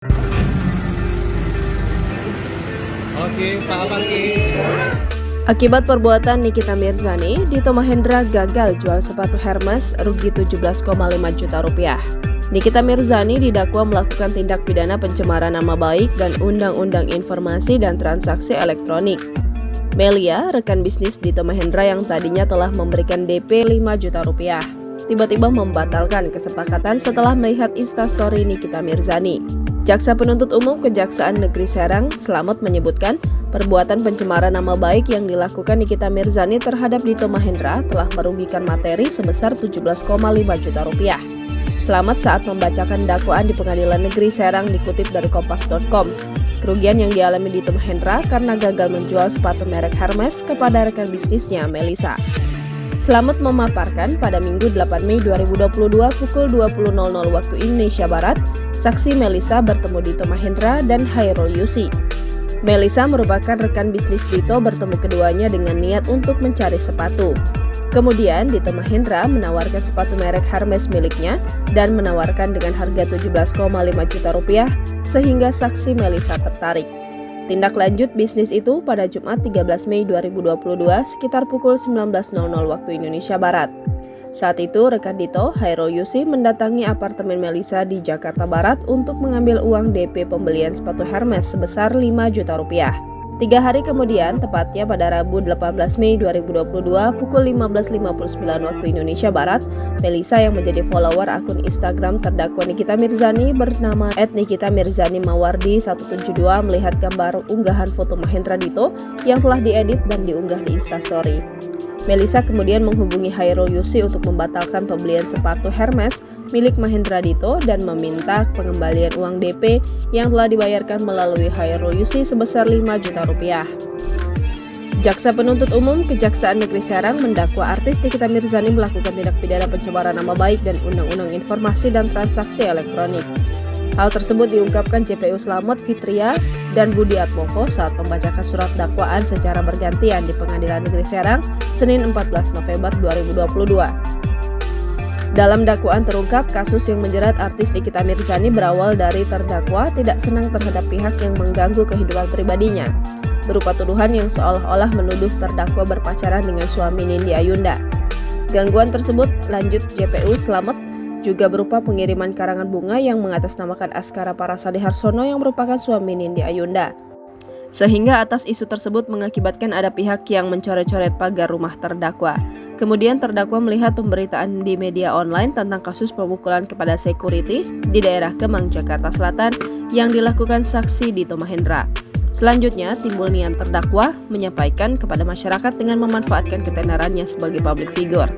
Oke, Pak Parki. Akibat perbuatan Nikita Mirzani, Dito Mahendra gagal jual sepatu Hermes rugi 17,5 juta rupiah. Nikita Mirzani didakwa melakukan tindak pidana pencemaran nama baik dan Undang-Undang Informasi dan Transaksi Elektronik. Melia, rekan bisnis Dito Mahendra yang tadinya telah memberikan DP 5 juta rupiah, tiba-tiba membatalkan kesepakatan setelah melihat instastory Nikita Mirzani. Jaksa Penuntut Umum Kejaksaan Negeri Serang Slamet menyebutkan perbuatan pencemaran nama baik yang dilakukan Nikita Mirzani terhadap Dito Mahendra telah merugikan materi sebesar 17,5 juta rupiah. Slamet saat membacakan dakwaan di Pengadilan Negeri Serang dikutip dari Kompas.com. Kerugian yang dialami Dito Mahendra karena gagal menjual sepatu merek Hermes kepada rekan bisnisnya Melisa. Slamet memaparkan pada Minggu 8 Mei 2022 pukul 20.00 waktu Indonesia Barat, saksi Melisa bertemu Dito Mahendra dan Hairul Yusi. Melisa merupakan rekan bisnis Dito, bertemu keduanya dengan niat untuk mencari sepatu. Kemudian Dito Mahendra menawarkan sepatu merek Hermes miliknya dan menawarkan dengan harga 17,5 juta rupiah sehingga saksi Melisa tertarik. Tindak lanjut bisnis itu pada Jumat 13 Mei 2022 sekitar pukul 19.00 waktu Indonesia Barat. Saat itu rekan Dito, Hairul Yusi, mendatangi apartemen Melisa di Jakarta Barat untuk mengambil uang DP pembelian sepatu Hermes sebesar 5 juta rupiah. 3 hari kemudian, tepatnya pada Rabu 18 Mei 2022 pukul 15.59 waktu Indonesia Barat, Melisa yang menjadi follower akun Instagram terdakwa Nikita Mirzani bernama @nikitamirzani_mawardi172 melihat gambar unggahan foto Mahendra Dito yang telah diedit dan diunggah di Instastory. Melisa kemudian menghubungi Hairul Yusi untuk membatalkan pembelian sepatu Hermes milik Mahendra Dito dan meminta pengembalian uang DP yang telah dibayarkan melalui Hairul Yusi sebesar 5 juta rupiah. Jaksa Penuntut Umum Kejaksaan Negeri Serang mendakwa artis Nikita Mirzani melakukan tindak pidana pencemaran nama baik dan Undang-Undang Informasi dan Transaksi Elektronik. Hal tersebut diungkapkan JPU Slamet Fitria dan Budi Atmoko saat membacakan surat dakwaan secara bergantian di Pengadilan Negeri Serang Senin 14 November 2022. Dalam dakwaan terungkap, kasus yang menjerat artis Nikita Mirzani berawal dari terdakwa tidak senang terhadap pihak yang mengganggu kehidupan pribadinya, berupa tuduhan yang seolah-olah menuduh terdakwa berpacaran dengan suami Nindi Ayunda. Gangguan tersebut, lanjut JPU Slamet, juga berupa pengiriman karangan bunga yang mengatasnamakan Askara Parasadi Harsono yang merupakan suami Nindi Ayunda. Sehingga atas isu tersebut mengakibatkan ada pihak yang mencoret-coret pagar rumah terdakwa. Kemudian terdakwa melihat pemberitaan di media online tentang kasus pemukulan kepada security di daerah Kemang, Jakarta Selatan yang dilakukan saksi Dito Mahendra. Selanjutnya, timbul niat terdakwa menyampaikan kepada masyarakat dengan memanfaatkan ketenarannya sebagai public figure.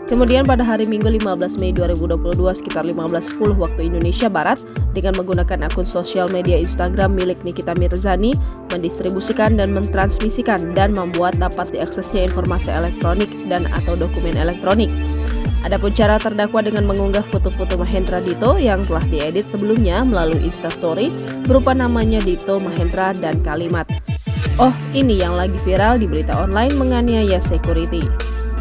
Kemudian pada hari Minggu 15 Mei 2022 sekitar 15.10 waktu Indonesia Barat dengan menggunakan akun sosial media Instagram milik Nikita Mirzani mendistribusikan dan mentransmisikan dan membuat dapat diaksesnya informasi elektronik dan atau dokumen elektronik. Adapun cara terdakwa dengan mengunggah foto-foto Mahendra Dito yang telah diedit sebelumnya melalui Instastory berupa namanya Dito Mahendra dan kalimat, "Oh, ini yang lagi viral di berita online menganiaya security."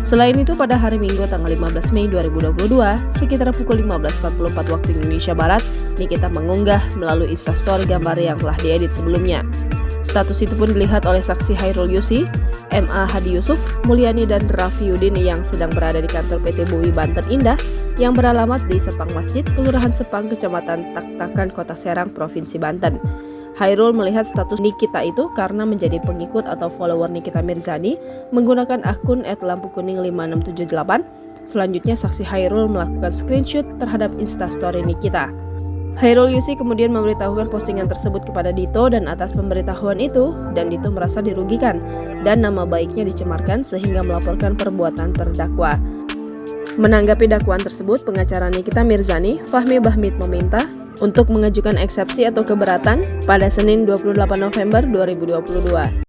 Selain itu, pada hari Minggu tanggal 15 Mei 2022, sekitar pukul 15.44 waktu Indonesia Barat, Nikita mengunggah melalui Instastory gambar yang telah diedit sebelumnya. Status itu pun dilihat oleh saksi Hairul Yusi, MA Hadi Yusuf, Mulyani dan Rafiuddin yang sedang berada di kantor PT Bumi Banten Indah yang beralamat di Sepang Masjid, Kelurahan Sepang, Kecamatan Tak-Takan, Kota Serang, Provinsi Banten. Hairul melihat status Nikita itu karena menjadi pengikut atau follower Nikita Mirzani menggunakan akun @lampukuning5678. Selanjutnya saksi Hairul melakukan screenshot terhadap Instastory Nikita. Hairul Yusi kemudian memberitahukan postingan tersebut kepada Dito dan atas pemberitahuan itu, dan Dito merasa dirugikan dan nama baiknya dicemarkan sehingga melaporkan perbuatan terdakwa. Menanggapi dakwaan tersebut, pengacara Nikita Mirzani, Fahmi Bahmid, meminta untuk mengajukan eksepsi atau keberatan pada Senin 28 November 2022.